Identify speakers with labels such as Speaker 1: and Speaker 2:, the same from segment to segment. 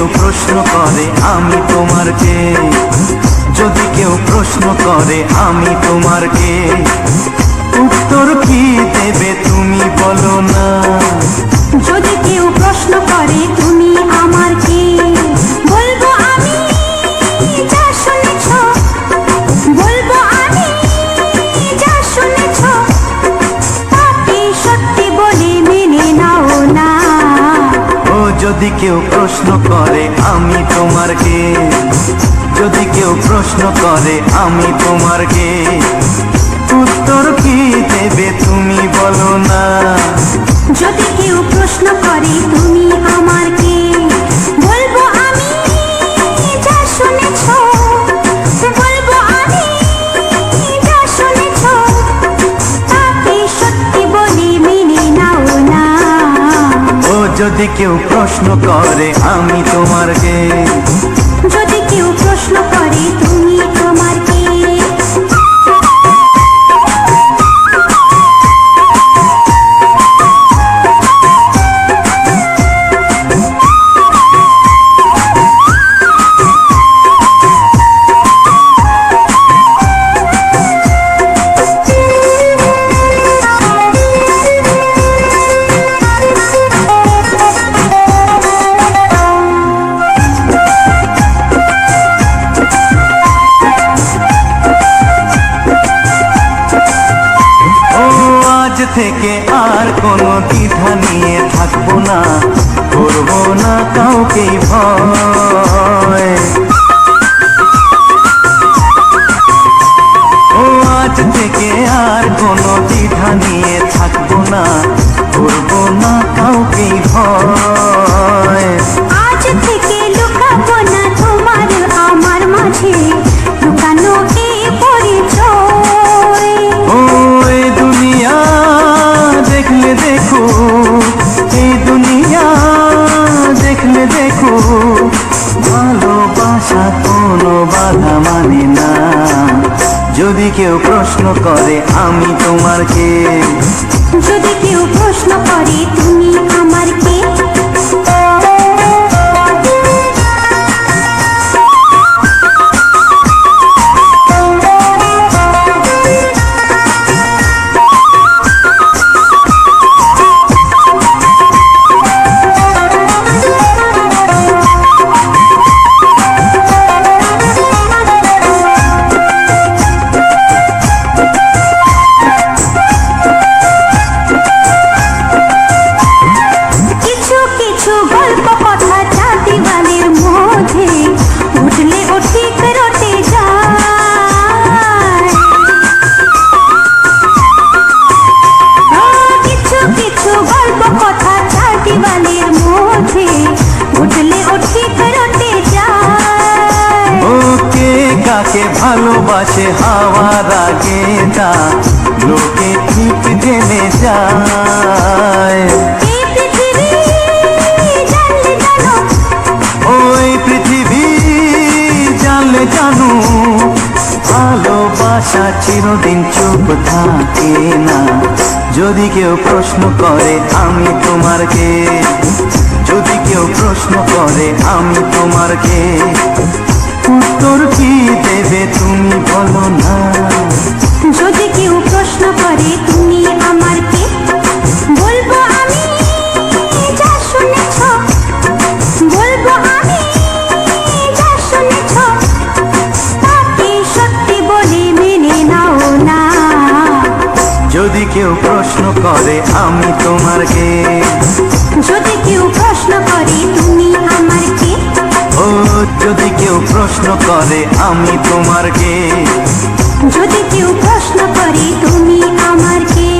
Speaker 1: কেউ প্রশ্ন করে আমি তোমার কে, যদি কেউ প্রশ্ন করে আমি তোমার কে, উত্তর কি দেবে তুমি বলো না।
Speaker 2: যদি কেউ প্রশ্ন করে তুমি আমার কে, বলবো আমি যা শুনেছ, বলবো আমি যা শুনেছ, তাকে সত্যি বলে মেনে নাও না।
Speaker 1: ও যদি কেউ প্রশ্ন করে আমি তোমার কে, যদি কেউ প্রশ্ন করে আমি তোমার কে, উত্তর কি দেবে তুমি বলো না।
Speaker 2: যদি কেউ প্রশ্ন করে তুমি আমার কে, বলবো আমি যা শুনেছ, বলবো আমি যা শুনেছ, তাকে সত্যি বলে মেনে নাও না।
Speaker 1: ও যদি কেউ প্রশ্ন করে আমি তোমার কে,
Speaker 2: যদি কেউ প্রশ্ন করে তুমি আমার কে।
Speaker 1: থেকে আর কোনো দ্বিধা নিয়ে থাকবো না, করবো না কাউকে ভয়। ও আজ থেকে আর কোনো দ্বিধা নিয়ে থাকবো না, করবো না কাউকে ভয়।
Speaker 2: আজ থেকে লুকাবো না তোমার আমার মাঝে লুকানো এই পরিচয়।
Speaker 1: ও এই দুনিয়া দেখলে দেখো, এই দুনিয়া দেখলে দেখো, ভালোবাসা কোনো বাধা মানে না। যদি কেউ প্রশ্ন করে আমি তোমার কে,
Speaker 2: যদি কেউ প্রশ্ন করে তুমি আমার কে।
Speaker 1: ভালোবাসে হাওয়ার আগে তা লোকে ঠিক জেনে যায়। ওই পৃথিবী জানলে জানো, ভালোবাসা চিরদিন চুপ থাকে না। যদি কেউ প্রশ্ন করে আমি তোমার কে, যদি কেউ প্রশ্ন করে আমি তোমার কে, উত্তর কি দেবে তুমি বলো না।
Speaker 2: যদি কেউ প্রশ্ন করে তুমি আমার কে, বলবো আমি যা শুনেছ, বলবো আমি যা শুনেছ, তাকে সত্যি বলে মেনে নাও না।
Speaker 1: যদি কেউ প্রশ্ন করে আমি তোমার কে,
Speaker 2: যদি কেউ প্রশ্ন করে তুমি আমার কে।
Speaker 1: ও যদি কেউ প্রশ্ন করে আমি তোমার কে,
Speaker 2: যদি কেউ প্রশ্ন করে তুমি আমার কে।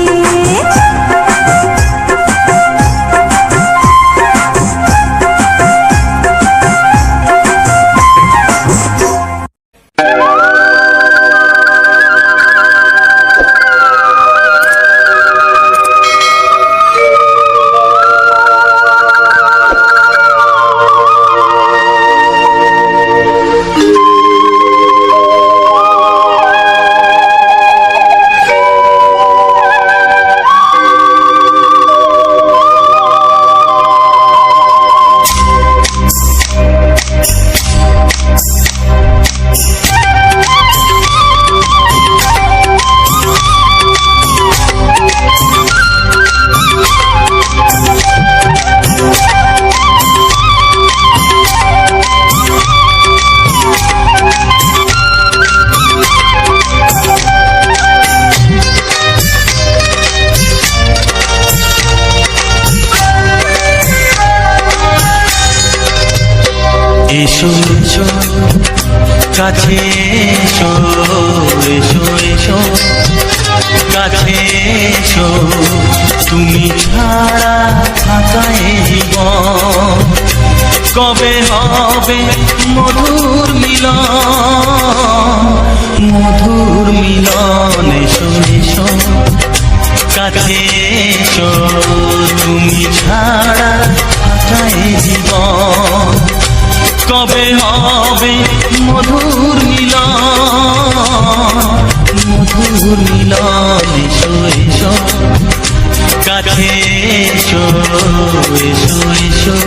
Speaker 1: কাছে এসো এসো এসো কাছে এসো তুমি ছাড়া থাকা এ জীবন কবে হবে মধুর মিলন এসো এসো কাছে এসো তুমি ছাড়া থাকা এ জীবন কবে হবে মধুর মিলন এসো এসো কাছে এসো এসো এসো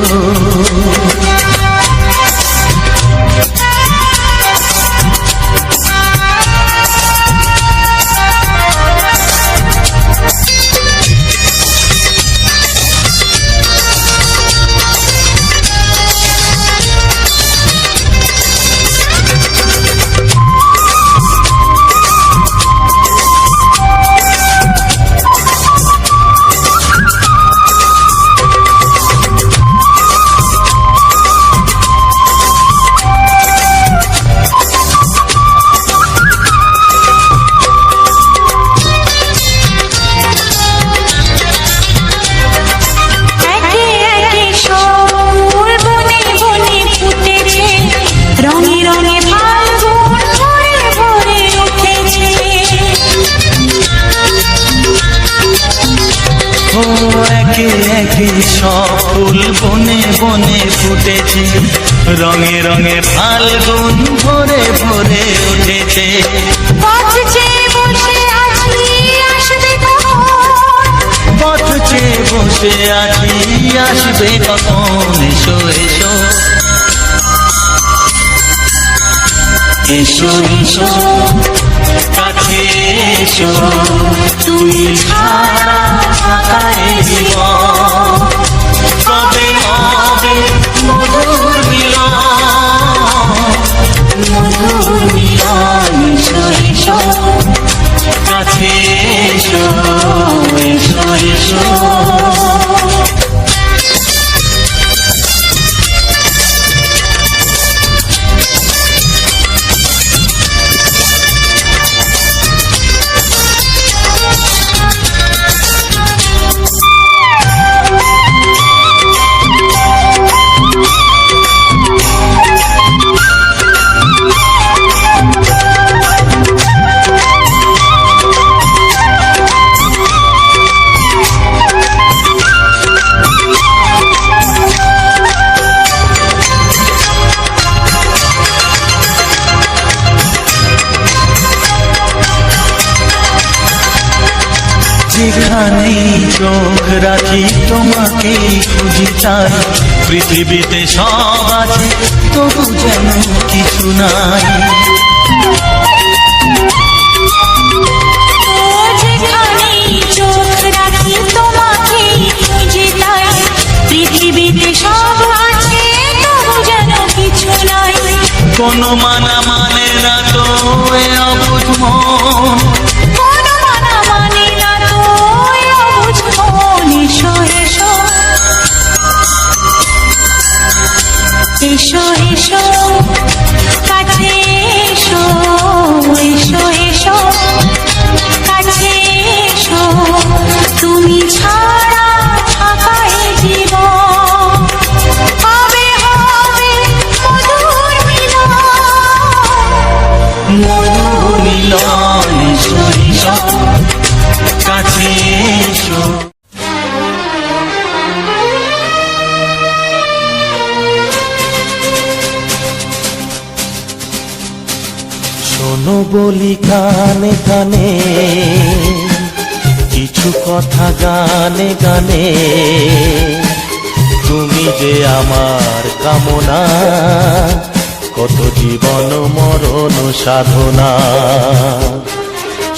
Speaker 1: একে একে সব ফুল বনে বনে ফুটেছে রঙে রঙে ফাল্গুন ভরে ভরে উঠেছে পথ চেয়ে বসে আছি আসবে কখন এসো এসো এসো এসো কাছে এসো তুমি ছাড়া থাকা এ জীবন কবে হবে মধুর মিলন এসো এসো কাছে এসো এসো এসো যেখানেই চোখ রাখি তোমাকেই খুঁজি তাই পৃথিবীতে সব আছে তবু যেন কিছু নাই
Speaker 2: যেখানেই চোখ রাখি তোমাকেই খুঁজি তাই পৃথিবীতে সব আছে তবু যেন কিছু নাই
Speaker 1: কোনো মানা মানে না তো এ অবুঝ মন
Speaker 2: এসো এসো কাছে এসো এসো এসো কাছে এসো তুমি ছাড়া থাকা এ জীবন কবে হবে মধুর মিলন
Speaker 1: এসো এসো কাছে এসো শোনো বলি কানে কানে কিছু কথা গানে গানে তুমি যে আমার কামনা কত জীবন মরণ সাধনা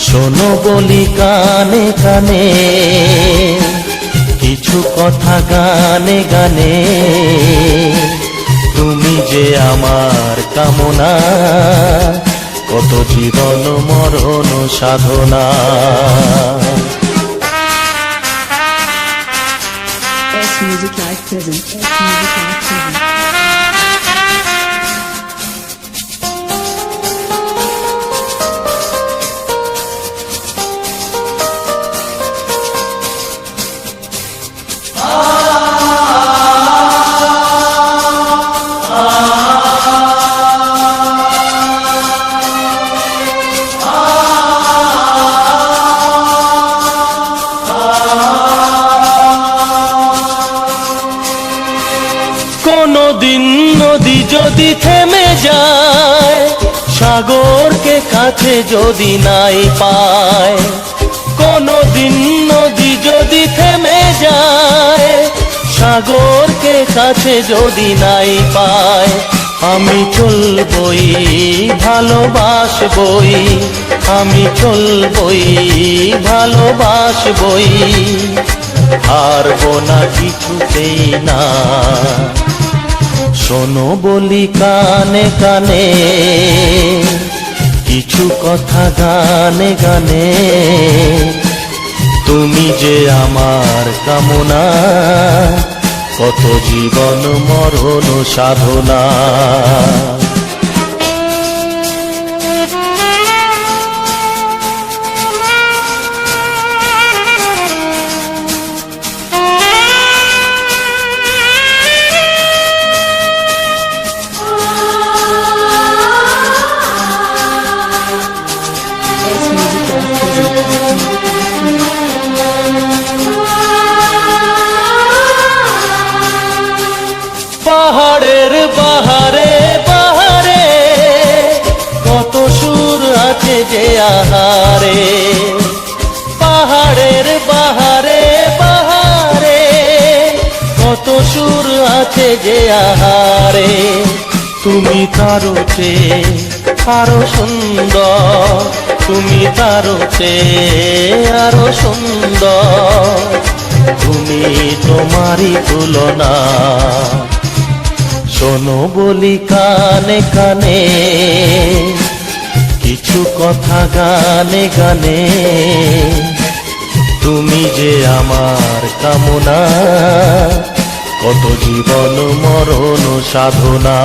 Speaker 1: শোনো বলি কানে কানে কিছু কথা গানে গানে তুমি যে আমার কামনা কত জীবন মরণ সাধনা
Speaker 3: S Music Live present. S Music Live present.
Speaker 4: দিন নদী যদি থেমে যায়, সাগরকে কাছে যদি নাই পায়, কোনো দিন নদী যদি থেমে যায়, সাগরকে কাছে যদি নাই পায়, আমি চলবই ভালোবাসবই, আমি চলবই ভালোবাসবই, হারবো না কিছুতেই না। শোনো বলি কানে কানে, কিছু কথা গানে গানে, তুমি যে আমার কামনা, কত জীবন মরণ সাধনা।
Speaker 3: S Music Live
Speaker 4: পাহাড়ের বাহারে বাহারে, কত সুর আছে যে আহারে, পাহাড়ের বাহারে বাহারে, কত সুর আছে যে আহারে, তুমি তারও চেয়ে আরো সুন্দর, তুমি তারও চেয়ে আরো সুন্দর, তুমি তোমারই তুলনা। শোনো বলি কানে কানে, কিছু কথা গানে গানে, তুমি যে আমার কামনা, কত জীবন মরণ সাধনা।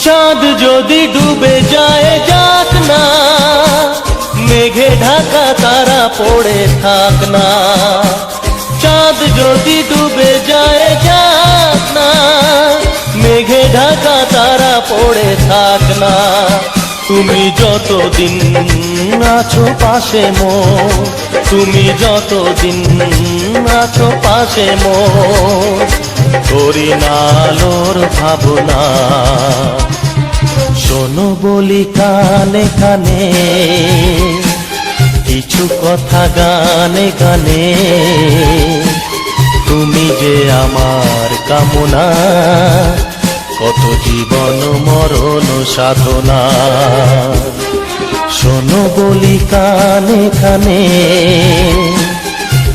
Speaker 4: চাঁদ যদি ডুবে যায় যাক না, মেঘে ঢাকা তারা পড়ে থাক না, চাঁদ যদি ডুবে যায় যাক না, মেঘে ঢাকা তারা পড়ে থাক না, তুমি যতদিন আছো পাশে মোর, তুমি যতদিন আছো পাশে মোর, করি না আলোর ভাবনা। শোনো বলি কানে কানে, কিছু কথা গানে গানে, তুমি যে আমার কামনা, কত জীবন মরণ সাধনা। শোনো বলি কানে কানে,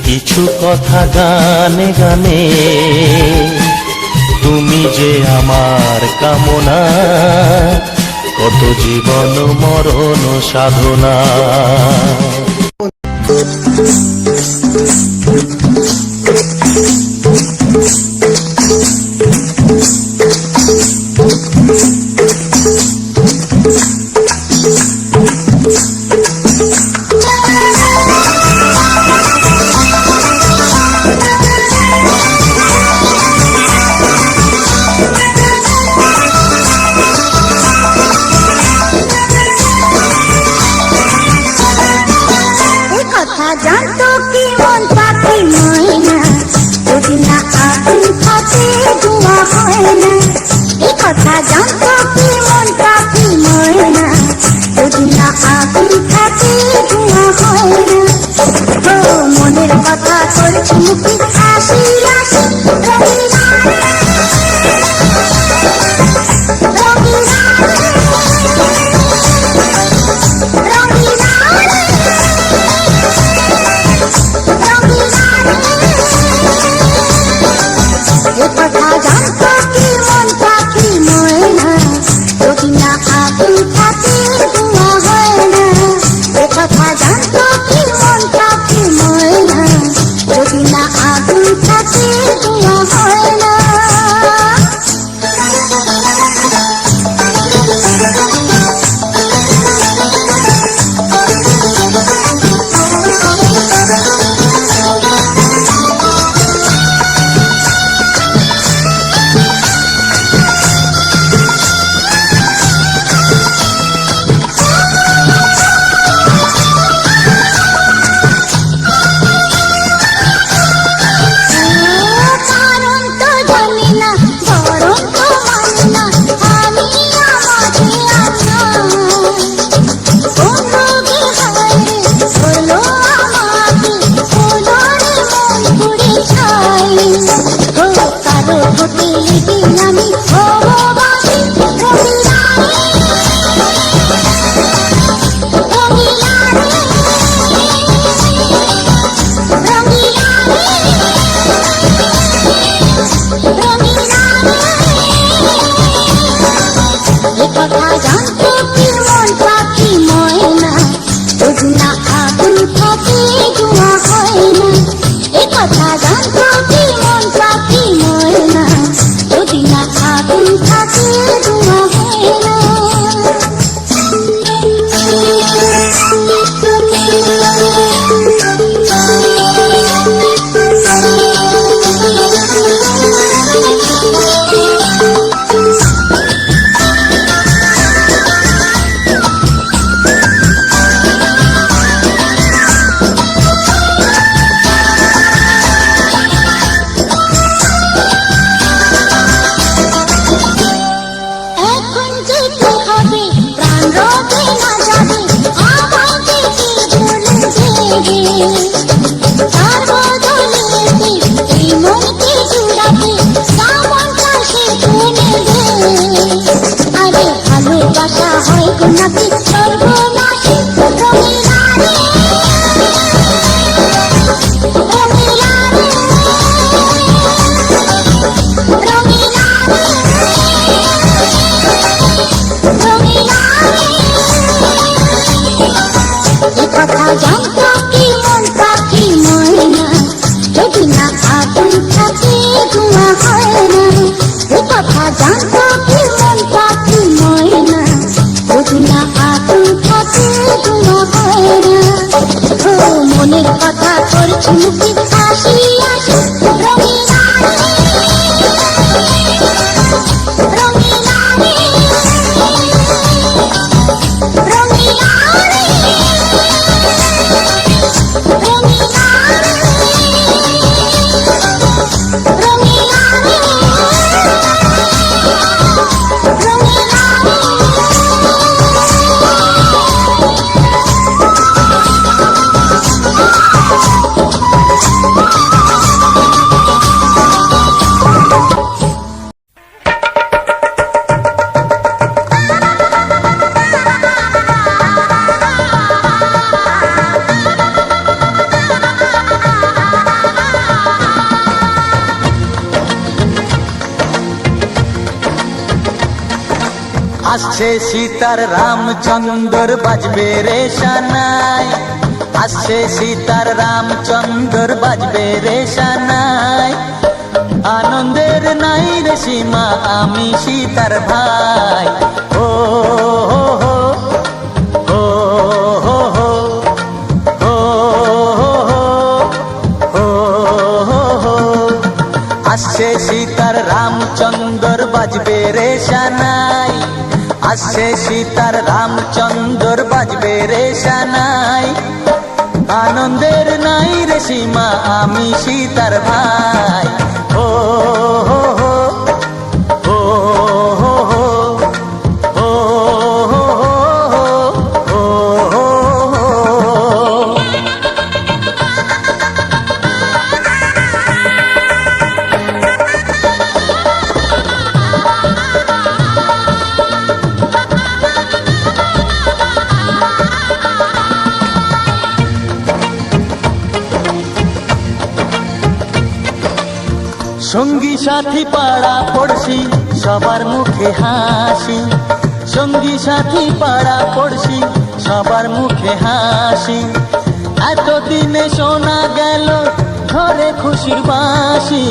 Speaker 4: কিছু কথা গানে গানে, তুমি যে আমার কামনা, কত জীবন মরণ সাধনা।
Speaker 2: জানতো কি মন পাখি কথা জানতো কি মন পাখি ময়না, যদি না আগুন থাকে ধোঁয়া হয় না। এখন যেতে হবে প্রাণ রবে না যাবে, আমাকে কি ভুলে দেবে, তার বদলে এই মনকে জুড়াবে, সামনটা সে কিনে দে। আরে ভালোবাসা হয় গো নাকি সর্বনাশী, রঙিলা রে, রঙিলা রে, রঙিলা রে, কথা জানতো কি মন পাখি ময়না, যদি না আগুন থাকে ধোঁয়া হয় না। কথা জানতো কি মন পাখি ময়না, যদি না আগুন থাকে ধোঁয়া হয় না। ও মনের কথা করছি মুখে হাসি হাসি, রঙিলা রে, রঙিলা রে, রঙিলা রে, রঙিলা রে, রঙিলা রে, রঙিলা রে।
Speaker 1: আসছে সীতার রামচন্দ্র বাজবে রে সানাই, আসছে সীতার রামচন্দ্র বাজবে রে সানাই। আনন্দের নাই রে সীমা আমি সীতার ভাই, ও হো হো, ও হো হো, ও হো হো, ও হো হো। আসছে সীতার রামচন্দ্র বাজবে রে সানাই, আসছে সীতার রামচন্দ্র বাজবে রে সানাই। আনন্দের নাই রে সীমা আমি সীতার ভাই, ও হো হো, ও হো হো, ও হো হো, ও হো হো। সঙ্গী সাথী পাড়া পড়শি সবার মুখে হাসি, সঙ্গী সাথী পাড়া পড়শি সবার মুখে হাসি। এতদিনে শোনা গেল ঘরে খুশির বাঁশি,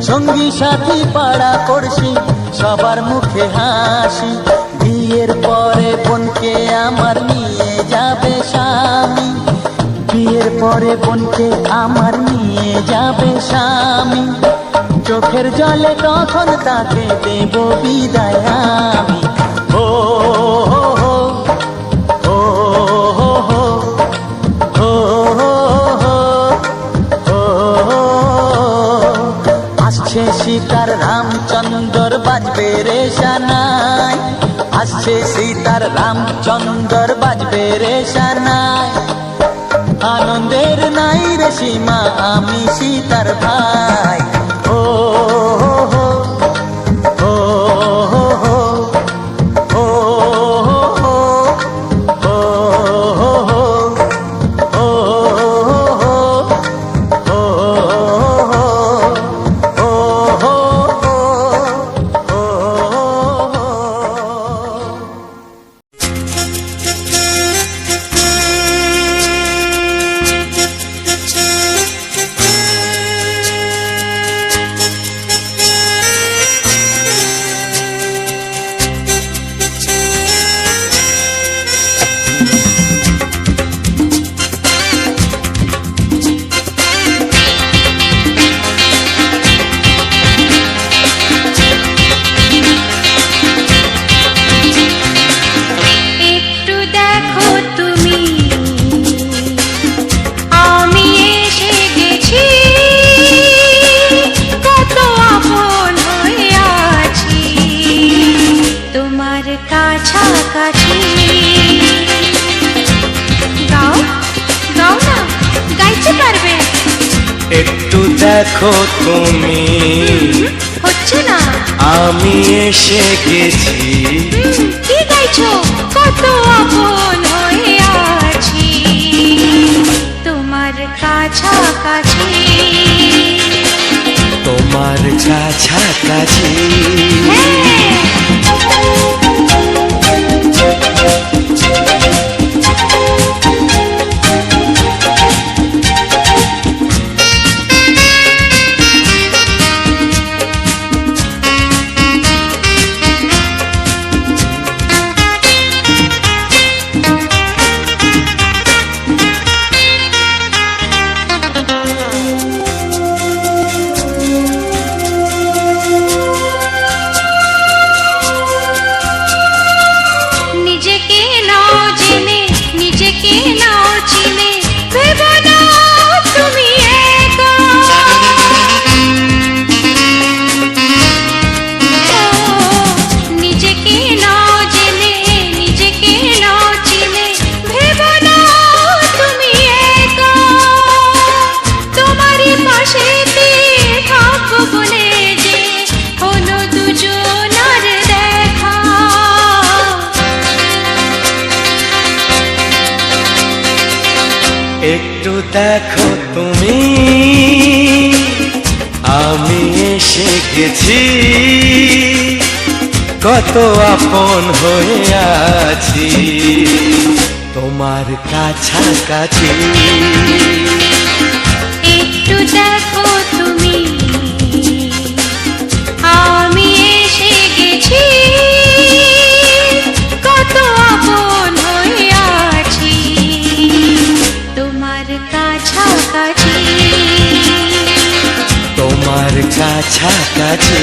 Speaker 1: সঙ্গী সাথী পাড়া পড়শি সবার মুখে হাসি। বিয়ের পরে বোনকে আমার নিয়ে যাবে স্বামী, বিয়ের পরে বোনকে আমার নিয়ে যাবে স্বামী। চোখের জলে তখন তাকে দেব বিদায় আমি, ও হো হো, ও হো হো, ও হো হো, ও হো। আসছে সীতার রামচন্দ্র বাজবে রে সানাই, আসছে সীতার রামচন্দ্র বাজবে রে সানাই। আনন্দের নাই রে সীমা আমি সীতার ভাই, ও হো হো, ও হো হো, ও হো হো, ও হো হো, ও হো হো, ও হো হো, ও হো হো, ও হো।
Speaker 5: দেখো তুমি,
Speaker 2: হচ্ছে না।
Speaker 5: আমি এসে গেছি।
Speaker 2: কি গাইছো? কত আপন হয়ে আছি তোমার কাছাকাছি।
Speaker 5: তোমার কাছাকাছি।
Speaker 2: নিজেকে নাও জেনে, নিজেকে নাও চিনে, ভেবো না তুমি একা। নিজেকে নাও জেনে, নিজেকে নাও চিনে, ভেবো না তুমি একা। তোমারই পাশেতে থাকবো বলে যে হলো দুজনার দেখা।
Speaker 5: একটু দেখো তুমি, আমি এসে গেছি। কত আপন হয়ে আছি তোমার কাছাকাছি।
Speaker 2: একটু দেখো তুমি, আমি এসে গেছি। কত আপন হয়ে আছি তোমার কাছাকাছি।
Speaker 5: তোমার কাছাকাছি।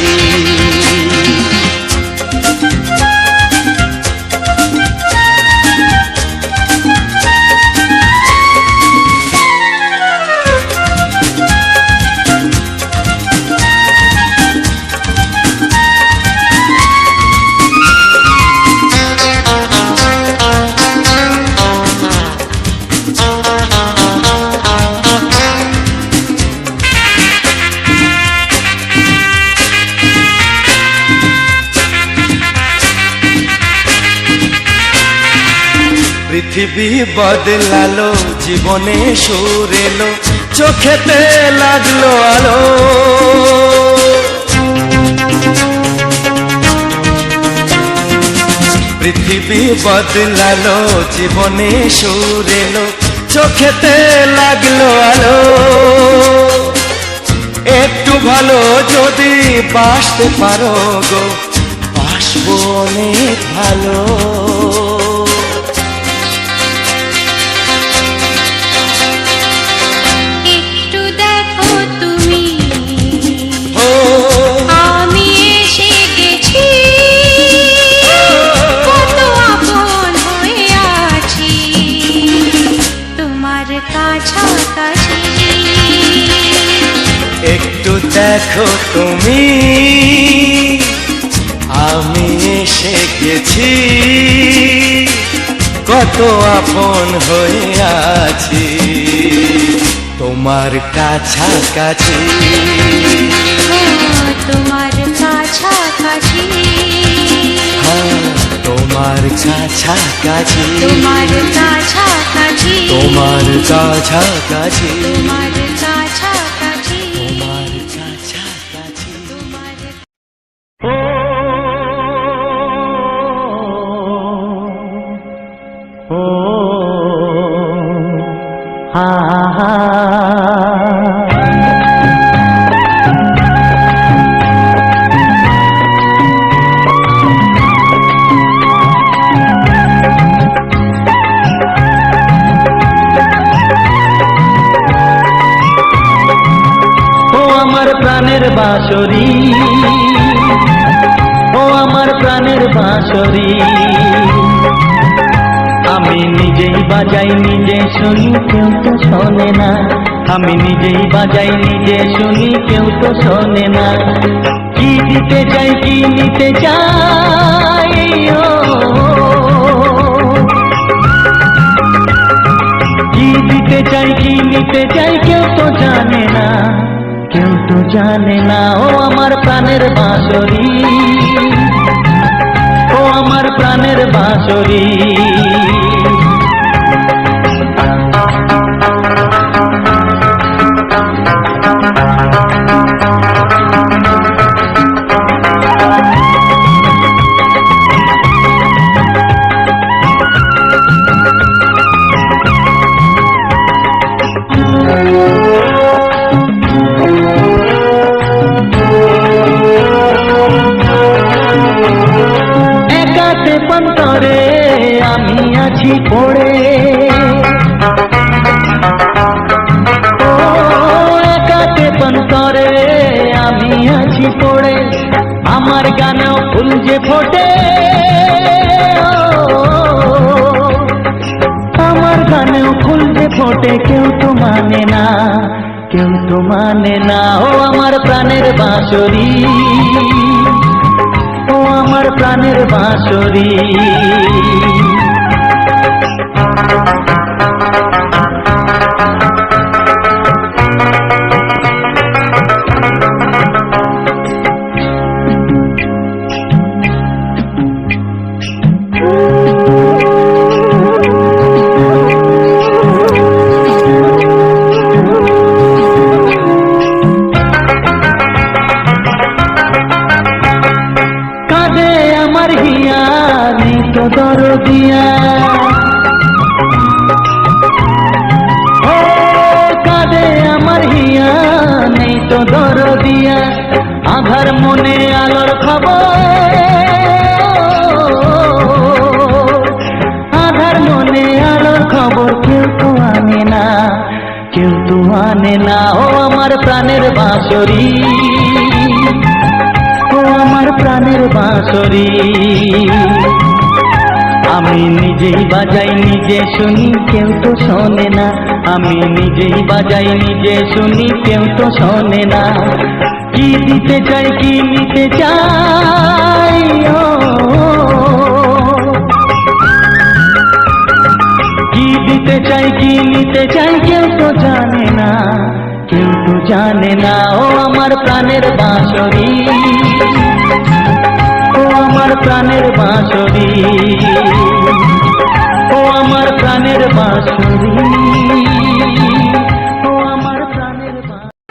Speaker 5: পৃথিবী বদলালো, জীবনে সুর এলো, চোখেতে লাগলো আলো। পৃথিবী বদলালো, জীবনে সুর এলো, চোখেতে লাগলো আলো। একটু ভালো যদি বাসতে পারো গো, বাসবো অনেক ভালো।
Speaker 2: একটু দেখো তুমি,
Speaker 5: ও
Speaker 2: আমি এসে গেছি। কত আপন হয়ে আছি তোমার কাছাকাছি।
Speaker 5: একটু দেখো তুমি, আমি এসে গেছি। কত আপন হয়ে আছি তোমার কাছাকাছি।
Speaker 2: তোমার কাছাকাছি।
Speaker 5: হ্যাঁ, তোমার কাছাকাছি।
Speaker 2: তোমার কাছাকাছি।
Speaker 5: তোমার কাছাকাছি।
Speaker 2: তোমার কাছাকাছি।
Speaker 5: তোমার কাছাকাছি।
Speaker 2: তোমার
Speaker 1: ও হা হা। ও আমার প্রাণের বাঁশরি, ও আমার প্রাণের বাঁশরি, আমি নিজেই বাজাই নিজে শুনি, কেউ তো শোনে না। আমি নিজেই বাজাই নিজে শুনি, কেউ তো শোনে না। কি দিতে চাই কি নিতে চাই, ও কি দিতে চাই কি নিতে চাই, কেউ তো জানে না, কেউ
Speaker 4: জানে না ও আমার প্রাণের বাঁশরি, ও আমার প্রাণের বাঁশরি। একাতে পন্তরে আমি আছি পড়ে, ও একাতে পন্তরে আমি আছি পড়ে, আমার গানেও ফুল যে ফোটে, আমার গানেও ফুল যে ফোটে, কেউ তো মানে না, কেউ তো মানে না ও আমার প্রাণের বাঁশরি, ও আমার প্রাণের বাঁশরি। কাঁদে আমার হিয়া নেই তো দরদিয়া, ও কাঁদে আমার হিয়া নেই তো দরদিয়া, আধার মনে আলোর খবর, আধার মনে আলোর খবর কেউ তো আনে না, কেউ তো আনে না ও আমার প্রাণের বাঁশরি, ও আমার প্রাণের বাঁশরি। আমি নিজেই বাজাই নিজে শুনি, কেউ তো শোনে না, আমি নিজেই বাজাই নিজে শুনি, কেউ তো শোনে না। কি দিতে চাই কি নিতে চাই, ও কি দিতে চাই কি নিতে চাই, কেউ তো জানে না, কেউ তো জানে না ও আমার প্রাণের বাঁশরি, ও আমার প্রাণের বাঁশরি, ও আমার প্রাণের বাঁশরি, ও আমার প্রাণের বাঁশরি।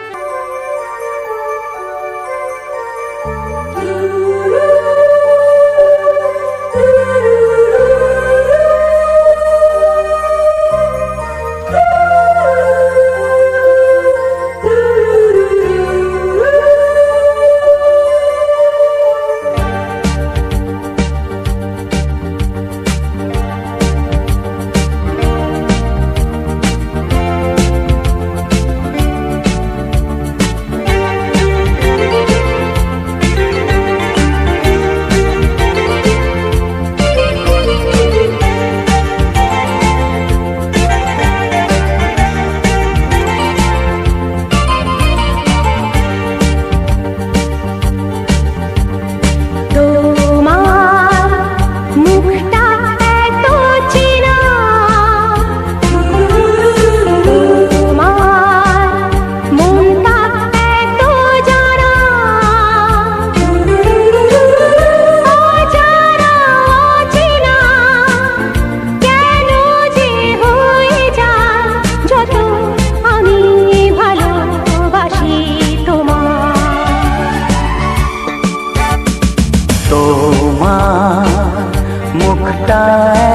Speaker 4: মুখটা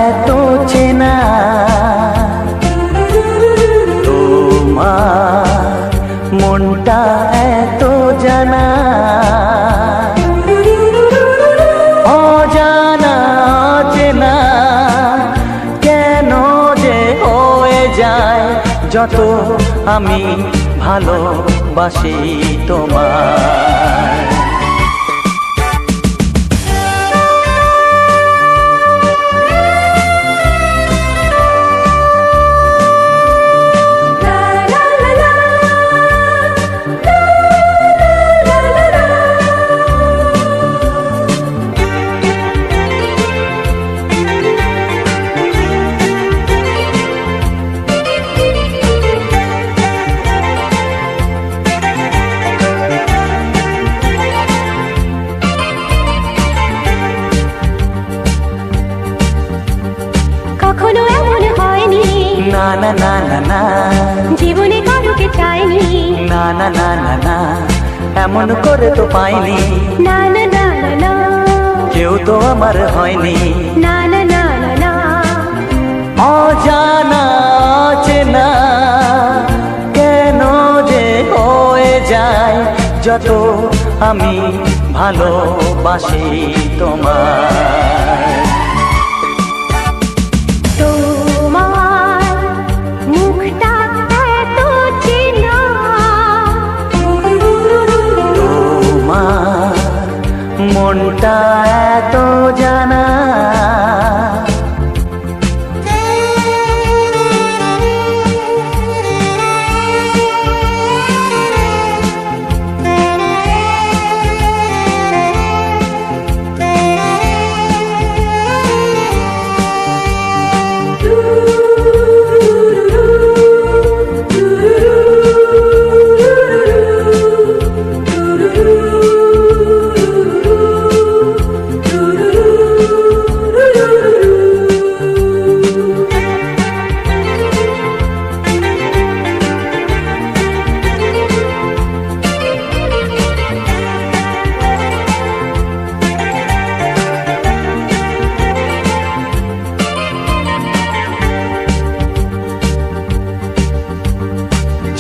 Speaker 4: এত চেনা, তোমার মনটা এত জানা, অজানা অচেনা কেন যে হয়ে যায় যত আমি ভালোবাসি তোমায়।
Speaker 1: না না না না
Speaker 2: জীবনে কারোকে চাইনি,
Speaker 1: না না না না না এমন করে তো পাইনি,
Speaker 2: না না না না না,
Speaker 1: কেউ তো আমার হয়নি।
Speaker 2: না না না না না,
Speaker 1: অজানা চেনা কেন যে হয়ে যায় যত আমি ভালোবাসি তোমায়।
Speaker 2: তোমার মুখটা এত চেনা,
Speaker 1: তোমার মনটা এত জানা,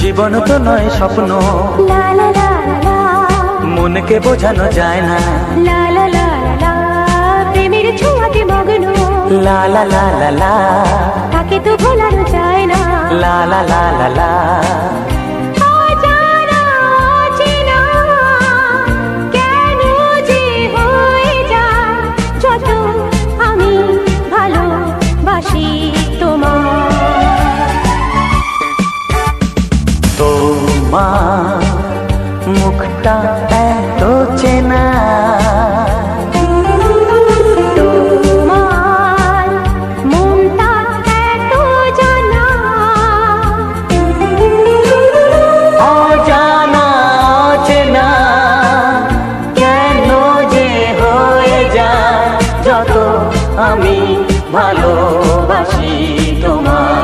Speaker 1: জীবন তো নয় স্বপ্ন,
Speaker 2: লা লা লা লা,
Speaker 1: মনকে বোঝানো যায় না,
Speaker 2: লা লা লা লা, প্রেমের ছোঁয়াতে মগ্ন,
Speaker 1: লা লা লা লা লা,
Speaker 2: তাকে তো ভোলানো যায় না,
Speaker 1: লা লা লা লা লা।
Speaker 2: অজানা অচেনা কেন যে হয়ে যায় যত আমি ভালোবাসি তোমায়।
Speaker 1: তোমার মুখটা এত চেনা,
Speaker 2: তোমার মনটা এত জানা,
Speaker 1: অজানা চেনা কেন যে হয়ে যায় যত আমি ভালোবাসি তোমায়।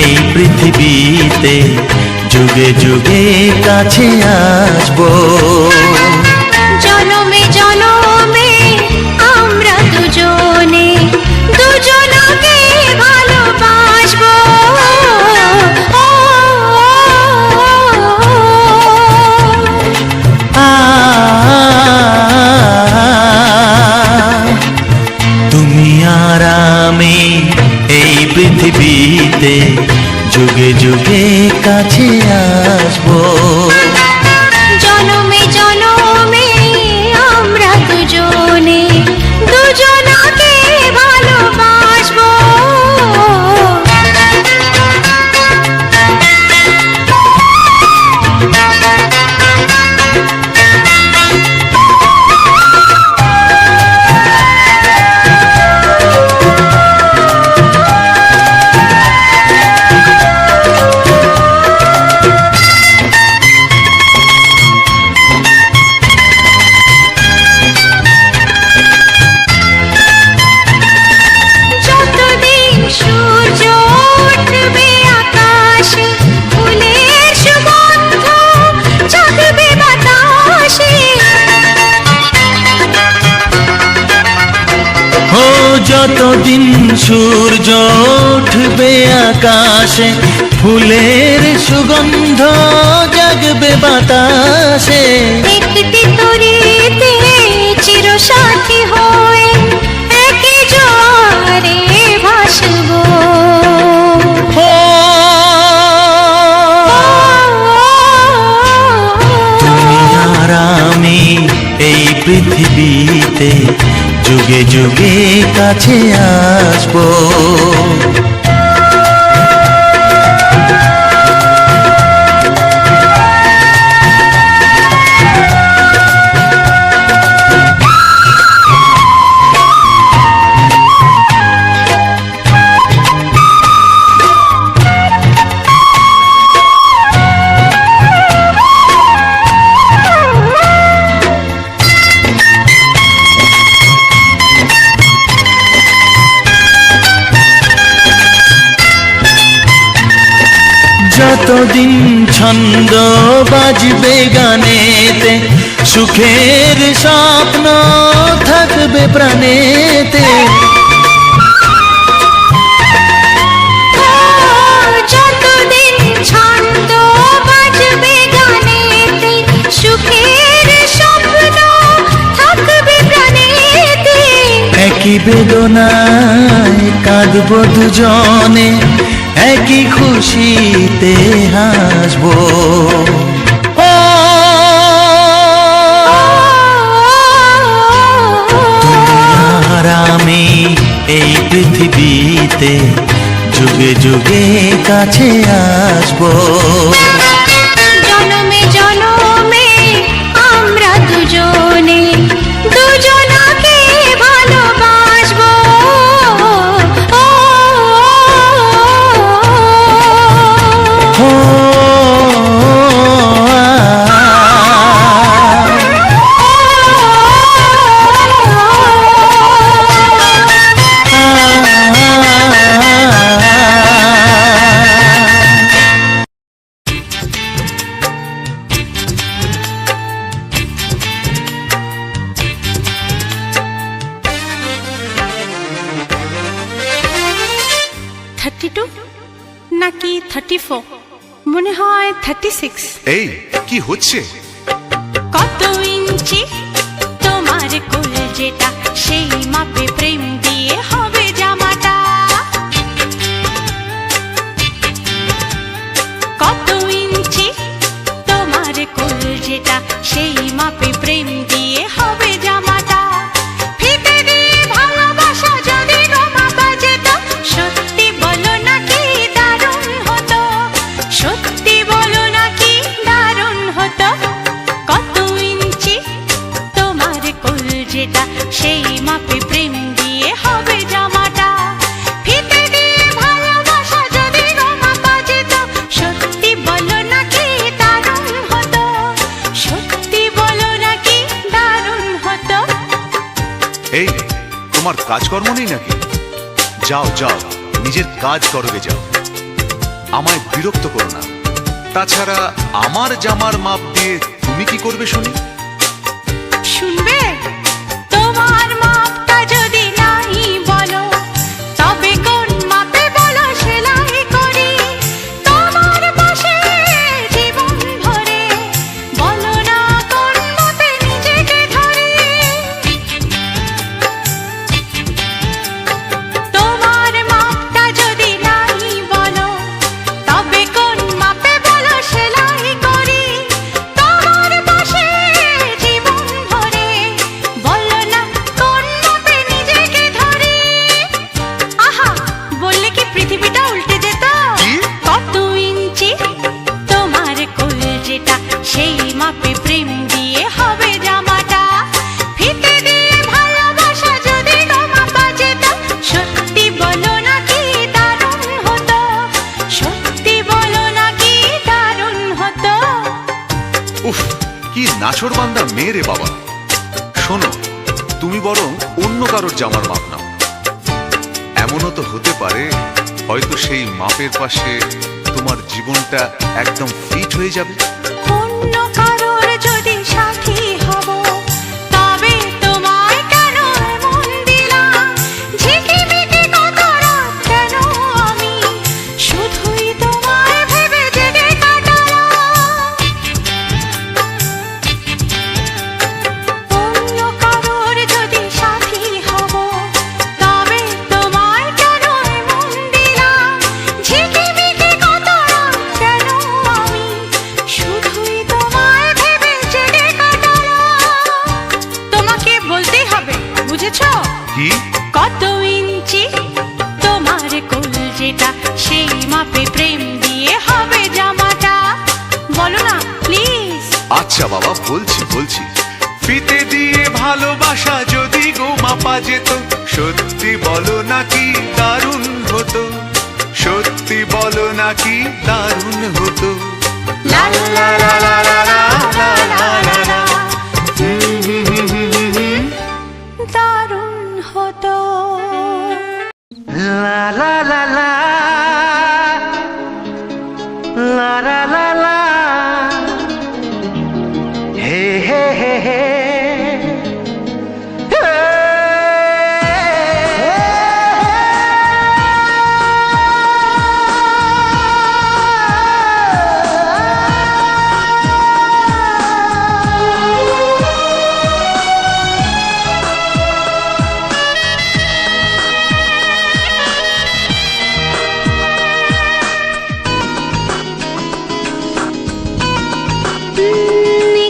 Speaker 1: এই পৃথিবীতে যুগে যুগে কাছে আসবো,
Speaker 2: জনমে জনমে আমরা দুজনে দুজনকে ভালোবাসবো।
Speaker 1: তুমি আর আমি এই পৃথিবীতে যুগে যুগে কাছে আসবো,
Speaker 2: জনমে জনমে আমরা দুজনে দুজনকে ভালোবাসবো।
Speaker 1: যতদিন সূর্য উঠবে আকাশে, ফুলের সুগন্ধ জাগবে বাতাসে,
Speaker 2: একটি
Speaker 1: পৃথিবীতে যুগে যুগে কাছে আসবো। যতদিন ছন্দ বাজবে গানেতে, সুখের স্বপ্ন থাকবে প্রাণেতে।
Speaker 2: যতদিন ছন্দ বাজবে গানেতে, সুখের স্বপ্ন থাকবে প্রাণেতে।
Speaker 1: একই বেদনায় কাঁদবো দুজনে, একই খুশিতে হাসবো। তুমি আর আমি এই পৃথিবীতে যুগে যুগে কাছে আসবো।
Speaker 2: জনমে জনমে আমরা দুজনে দুজনাকে ভালোবাসবো।
Speaker 6: নাকি 34, মনে হয় 36।
Speaker 7: এই কি হচ্ছে?
Speaker 6: কত ইঞ্চি তোমার কোল যেটা, সেই মাপে প্রেম দিয়ে হবে জামাটা। কত ইঞ্চি তোমার কোল যেটা, সেই মাপে প্রেম দিয়ে হবে জামাটা। ফিতে দিয়ে ভালোবাসা যদি মাপা যেত, সত্যি বলো নাকি দারুণ হতো, সত্যি বলো নাকি দারুণ হতো। কত ইঞ্চি তোমার কোল যেটা, সেই মাপে প্রেম দিয়ে হবে জামাটা। ফিতে দিয়ে ভালোবাসা যদি মাপা যেত, সত্যি বলো নাকি দারুণ হতো, সত্যি বলো নাকি দারুণ হতো।
Speaker 7: এই তোমার কাজকর্ম নেই নাকি? যাও যাও, নিজের কাজ করবে যাও, আমায় বিরক্ত করো না। তাছাড়া আমার জামার মাপ দিয়ে তুমি কি করবে শুনি?
Speaker 6: শুনবে? তোমার মাপটা যদি নাই বলো, তবে কোন মাপে বলো সেলাই করি তোমার পাশে জীবন ভরে। বলো না কোন মাপে নিজেকে ধরি। তোমার মাপটা যদি নাই বলো, তবে কোন মাপে বলো সেলাই করি তোমার পাশে জীবন ভরে। বলো না কোন মাপে নিজেকে ধরি। আহা, বললে কি পৃথিবীটা উল্টে যেত?
Speaker 7: কি?
Speaker 6: কত ইঞ্চি তোমার কোল যেটা, সেই মাপে প্রেম দিয়ে হবে জামাটা। ফিতে দিয়ে ভালোবাসা যদি মাপা যেত, সত্যি বলো নাকি দারুণ হতো, সত্যি বলো নাকি দারুণ হতো।
Speaker 7: উফ, কি নাছোড়বান্দা মেয়ে রে বাবা। শোনো, তুমি বরং অন্য কারোর জামার মাপ নাও। এমনও তো হতে পারে হয়তো সেই মাপের পাশে তোমার জীবনটা একদম ফিট হয়ে যাবে।
Speaker 6: অন্য কারোর যদি সাথী হব, তবে তোমায় কেন মন দিলাম? ঝিকিমিকি কত রাত কেন আমি শুধুই তোমায় ভেবে জেগে কাটালাম। অন্য কারোর যদি সাথী হব, তবে তোমায় কেন মন দিলাম? ঝিকিমিকি কত রাত কেন আমি
Speaker 7: আচ্ছা বাবা বলছি বলছি ফিতে দিয়ে ভালোবাসা যদি গো মাপা যেত সত্যি বলো নাকি দারুণ হতো সত্যি বলো নাকি দারুণ হতো লা লা লা লা লা লা লা লা লা লা।
Speaker 6: দারুণ হতো।
Speaker 1: লা লা লা লা লা লা লা লা হে হে হে হে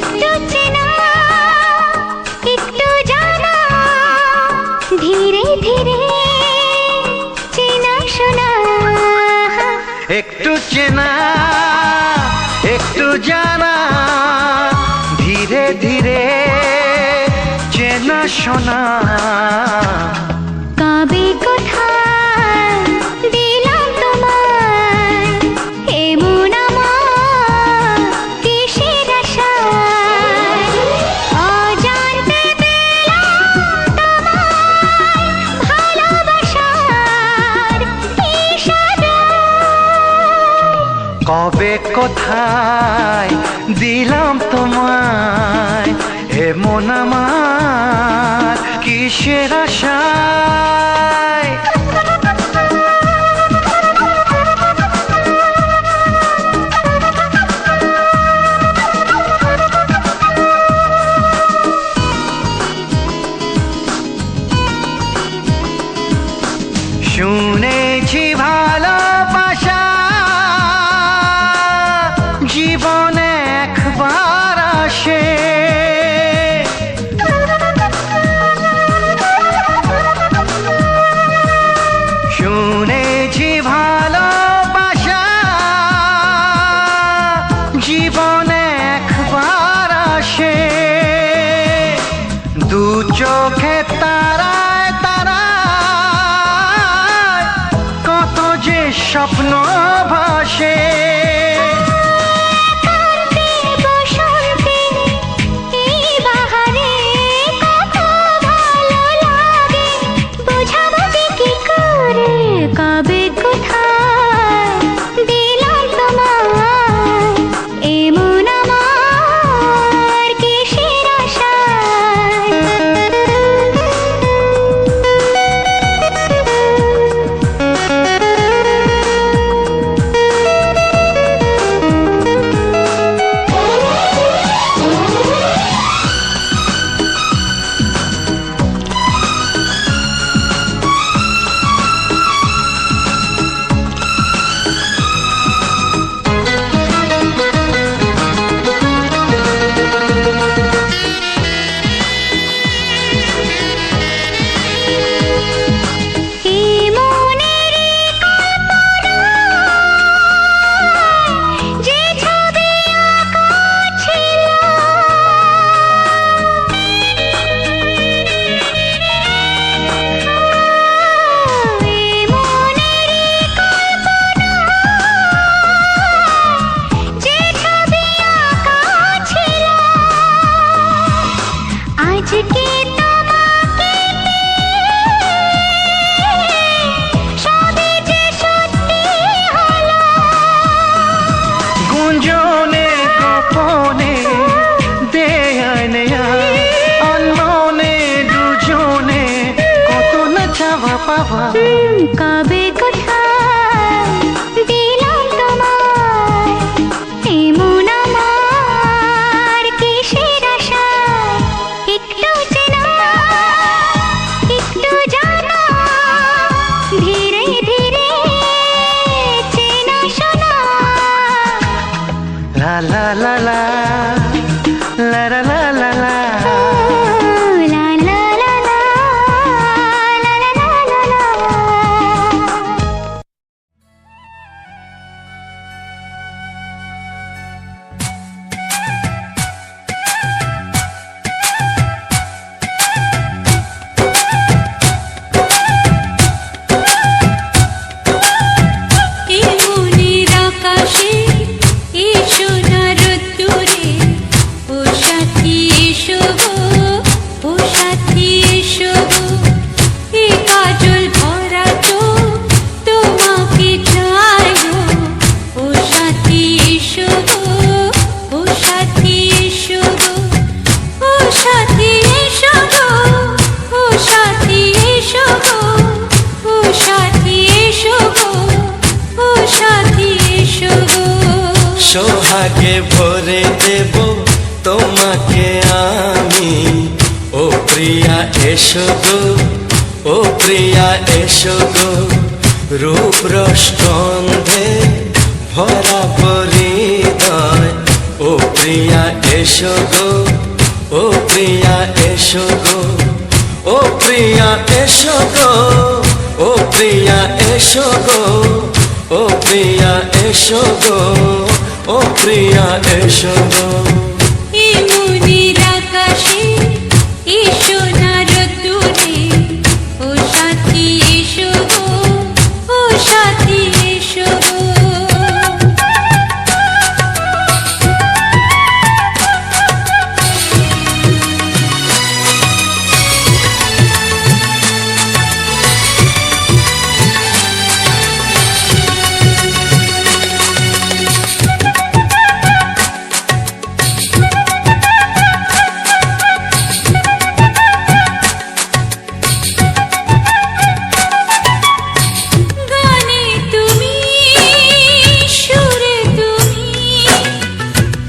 Speaker 2: একটু চেনা একটু জানা ধীরে ধীরে চেনা শোনা
Speaker 1: একটু চেনা একটু জানা ধীরে ধীরে চেনা শোনা
Speaker 2: কবে কোথায় দিলাম তোমায় এমন আমার কিসের আশায় অজান্তে পেলাম তোমায় ভালোবাসার ইশারায়
Speaker 1: কবে কোথায় দিলাম তোমায় এমন আমার কিসের আশায় শুনেছি ভালোবাসা জীবনে একবার আসে শুনেছি ভালোবাসা জীবনে একবার আসে দু চোখে তারায় তারায় কত যে স্বপ্ন ভাসে
Speaker 2: কান্তি বসন্তে এই বাহারে কত ভালো লাগে বোঝাবো যে কি করে কবে কোথায় দিলাম তোমায় এমন আমার কিসের আজকে তোমাকে সবই যে সত্যি হলো
Speaker 1: গুঞ্জনে গোপনে দেয়ানে অনমনে দুজনে কত না চাওয়া পাওয়া
Speaker 2: কবে কোথায় দিলাম তোমায় এমন আমার কিসের আশায় একটু চেনা একটু জানা ধীরে ধীরে চেনা শোনা
Speaker 1: লা লা লা লা লা লা লা লা লা
Speaker 2: লা লা লা লা লা লা লা লা
Speaker 5: সোহাগে ভরে দেব তোমাকে আমি। ও প্রিয়া এসো গো, ও প্রিয়া এসো গো, রূপ রসগন্ধে ভরা পরিদয়। ও প্রিয়া এসো গো, ও প্রিয়া এসো গো, ও প্রিয়া এসো গো, ও প্রিয়া এসো গো, ও প্রিয়া এসো গো, ও প্রিয়া এসো গো।
Speaker 6: এই মনের আকাশে এসো না রোদ্দুরে, ও সাথী এসো গো, ও সাথী এসো গো। গানে তুমি, সুরে তুমি,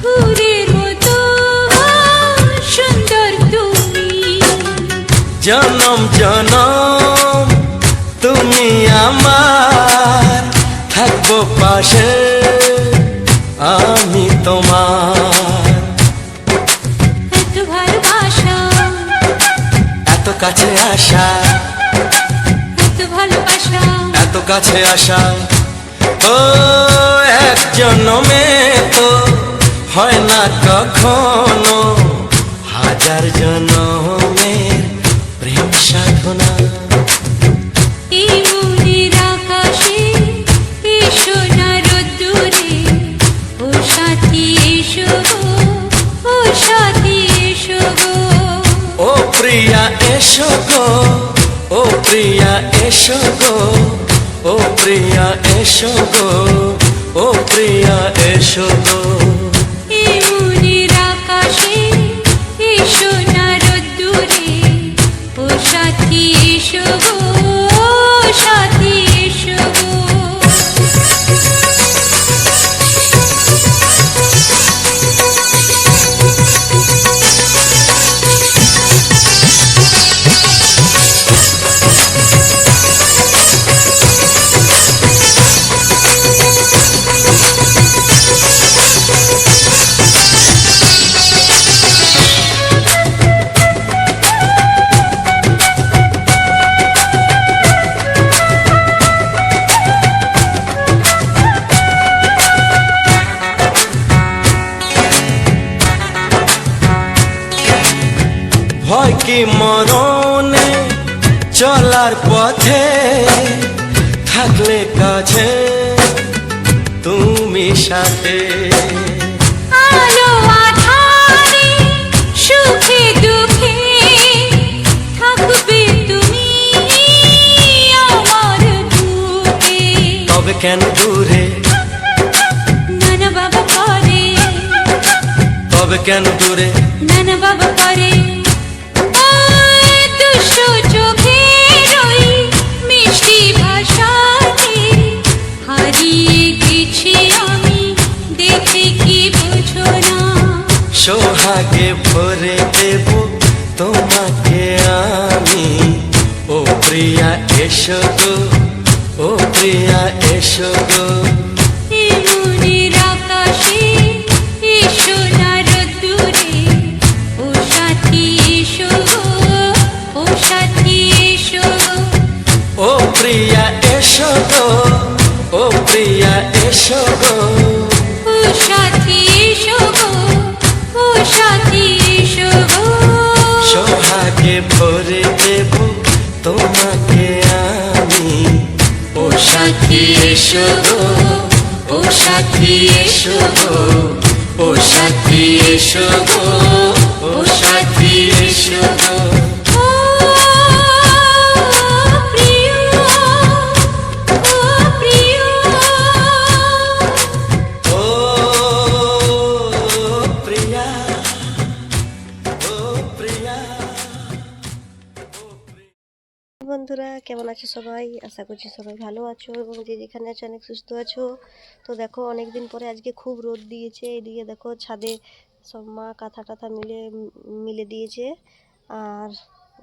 Speaker 6: ফুলের মতো সুন্দর তুমি।
Speaker 5: জনম জনম তুমি আমার, থাকবো পাশে আমি তোমার।
Speaker 6: এত ভালোবাসা,
Speaker 5: এত কাছে আসা,
Speaker 6: এত ভালোবাসা,
Speaker 5: এত কাছে আসা, ও এক জন্মে তো হয় না কখনো, হাজার জন্মের প্রেম সাধনা।
Speaker 6: এই মনের আকাশে এসো না রোদ্দুরে, ও সাথী এসো গো, ও সাথী এসো গো।
Speaker 5: ও প্রিয়া এসো গো, ও প্রিয়া এসো গো, ও প্রিয়া এসো গো, ও প্রিয়া এসো গো।
Speaker 6: এই মনের আকাশে এসো না রোদ্দুরে, ও সাথী এসো গো, ও সাথী এসো গো।
Speaker 5: ভয় কি মরণে চলার পথে, থাকলে কাছে তুমি সাথে।
Speaker 6: আলো আঁধারে, সুখে দুঃখে, থাকবে তুমি আমার বুকে।
Speaker 5: তবে কেন দূরে,
Speaker 6: নানা বাবা করে,
Speaker 5: তবে কেন দূরে,
Speaker 6: নানা বাবা করে। ওই দুষ্ট চোখের ওই মিষ্টি ভাষাতে হারিয়ে গেছি আমি, দেখে কি বোঝো না।
Speaker 5: সোহাগে ভরে দেব তোমাকে আমি। ও প্রিয়া এসো গো, ও প্রিয়া এসো গো,
Speaker 6: এই মনের আকাশে এসো না রোদ্দুরে, ও সাথী এসো গো, ও সাথী এসো গো।
Speaker 5: ও প্রিয়া এসো গো, ও প্রিয়া এসো গো,
Speaker 6: ও সাথী এসো গো, ও সাথী এসো গো।
Speaker 5: সোহাগে ভরে দেব তোমাকে আমি। ও সাথী এসো গো, ও সাথী এসো গো, ও সাথী এসো গো, ও সাথী এসো গো।
Speaker 6: ও প্রিয়, ও প্রিয়,
Speaker 5: ও প্রিয়া, ও প্রিয়া।
Speaker 8: বন্ধুরা, কেমন আছো সবাই? আশা করছি সবাই ভালো আছো এবং যে যেখানে আছো অনেক সুস্থ আছো। তো দেখো অনেক দিন পরে আজকে খুব রোদ দিয়েছে। এদিকে দেখো ছাদে সব মা কাঁথা টাথা মিলে দিয়েছে। আর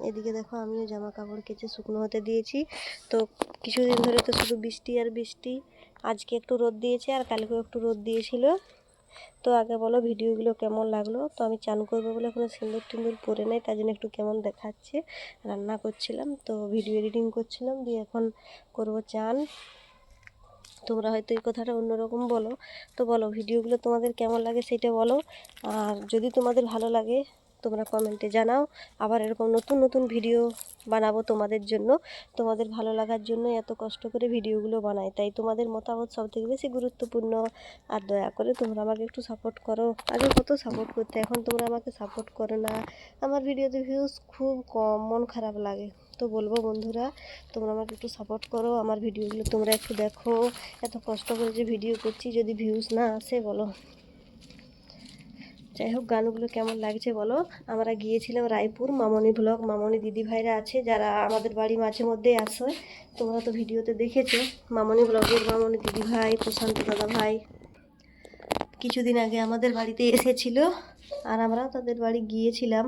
Speaker 8: এদিকে দেখো আমিও জামা কাপড় কেচে শুকনো হতে দিয়েছি। তো কিছুদিন ধরে তো শুধু বৃষ্টি আর বৃষ্টি। আজকে একটু রোদ দিয়েছে আর কালকেও একটু রোদ দিয়েছিল। তো আগে বলো ভিডিওগুলো কেমন লাগলো। তো আমি চান করবো বলে কোনো সিন্দুর টিন্দুর পরে নাই, তাই জন্য একটু কেমন দেখাচ্ছে। রান্না করছিলাম, তো ভিডিও এডিটিং করছিলাম, দিয়ে এখন করব চান। তোমরা হয়তো এই কথাটা অন্যরকম বলো, তো বলো ভিডিওগুলো তোমাদের কেমন লাগে সেটা বলো। আর যদি তোমাদের ভালো লাগে তোমরা কমেন্টে জানাও। আবার এরকম নতুন নতুন ভিডিও বানাবো তোমাদের জন্য। তোমাদের ভালো লাগার জন্য এত কষ্ট করে ভিডিওগুলো বানাই, তাই তোমাদের মতামত সবথেকে বেশি গুরুত্বপূর্ণ। আর দয়া করে তোমরা আমাকে একটু সাপোর্ট করো। আগে কত সাপোর্ট করতে, এখন তোমরা আমাকে সাপোর্ট করো না। আমার ভিডিওতে ভিউজ খুব কম, মন খারাপ লাগে। তো বলবো বন্ধুরা, তোমরা আমাকে একটু সাপোর্ট করো, আমার ভিডিওগুলো তোমরা একটু দেখো। এত কষ্ট করে যে ভিডিও করছি, যদি ভিউজ না আসে বলো। যাই হোক, গানগুলো কেমন লাগছে বলো। আমরা গিয়েছিলাম রায়পুর, মামনি ব্লগ, মামনি দিদি ভাইরা আছে যারা আমাদের বাড়ি মাঝে মধ্যেই আসে। তোমরা তো ভিডিওতে দেখেছো মামনি ব্লগের মামনি দিদি ভাই, প্রশান্ত দাদা ভাই কিছুদিন আগে আমাদের বাড়িতে এসেছিল। আর আমরাও তাদের বাড়ি গিয়েছিলাম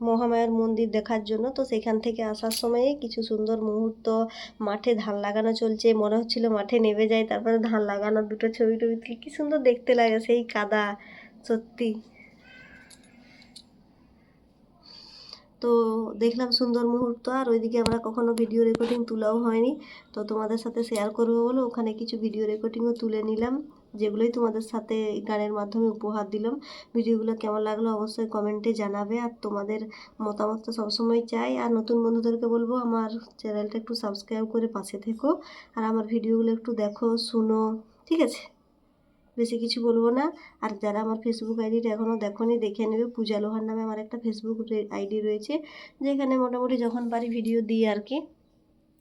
Speaker 8: মহামায়ার মন্দির দেখার জন্য। তো সেখান থেকে আসার সময়ে কিছু সুন্দর মুহূর্ত, মাঠে ধান লাগানো চলছে, মনে হচ্ছিল মাঠে নেমে যায়, তারপরে ধান লাগানো দুটো ছবি টবি তুলে কী সুন্দর দেখতে লাগে সেই কাদা, সত্যি। তো দেখলাম সুন্দর মুহূর্ত। আর ওইদিকে আমরা কখনো ভিডিও রেকর্ডিং তোলাও হয়নি, তো তোমাদের সাথে শেয়ার করবো বলে ওখানে কিছু ভিডিও রেকর্ডিংও তুলে নিলাম, যেগুলোই তোমাদের সাথে গানের মাধ্যমে উপহার দিলাম। ভিডিওগুলো কেমন লাগলো অবশ্যই কমেন্টে জানাবে। আর তোমাদের মতামত তো সবসময় চাই। আর নতুন বন্ধুদেরকে বলবো আমার চ্যানেলটা একটু সাবস্ক্রাইব করে পাশে থেকো, আর আমার ভিডিওগুলো একটু দেখো, শুনো, ঠিক আছে? বেশি কিছু বলবো না। আর যারা আমার ফেসবুক আইডিটা এখনও দেখোনি দেখে নেবে। পূজা লোহার নামে আমার একটা ফেসবুক আইডি রয়েছে, যেখানে মোটামুটি যখন পারি ভিডিও দিই আর কি।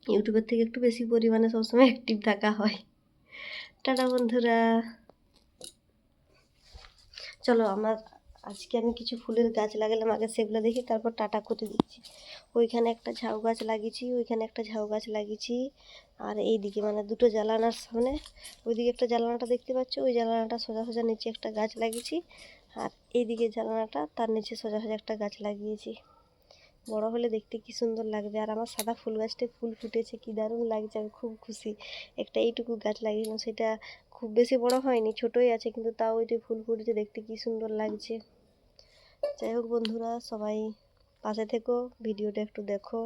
Speaker 8: ইউটিউবের থেকে একটু বেশি পরিমাণে সবসময় অ্যাক্টিভ থাকা হয়। টাটা বন্ধুরা, চলো আমার আজকে আমি কিছু ফুলের গাছ লাগালাম, আগে সেগুলো দেখি, তারপর টাটা করে দিচ্ছি। ওইখানে একটা ঝাউ গাছ লাগিয়েছি, ওইখানে একটা ঝাউ গাছ লাগিয়েছি। আর এইদিকে মানে দুটো জানালার সামনে, ওইদিকে একটা জানালাটা দেখতে পাচ্ছ, ওই জানালাটা সোজা সোজা নিচে একটা গাছ লাগিয়েছি। আর এইদিকে জানালাটা, তার নিচে সোজা সোজা একটা গাছ লাগিয়েছি। বড় হলে দেখতে কি সুন্দর লাগবে। আর আমার সাদা ফুল গাছটায় ফুল ফুটেছে, কি দারুণ লাগছে, আমি খুব খুশি। একটা এইটুকু গাছ লাগিয়েছিলাম, সেটা খুব বেশি বড় হয়নি, ছোটোই আছে, কিন্তু তাও ওইটি ফুল ফুটেছে, দেখতে কি সুন্দর লাগছে। যাই হোক বন্ধুরা, সবাই পাশে থেকো, ভিডিওটা একটু দেখো।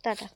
Speaker 8: টাটা।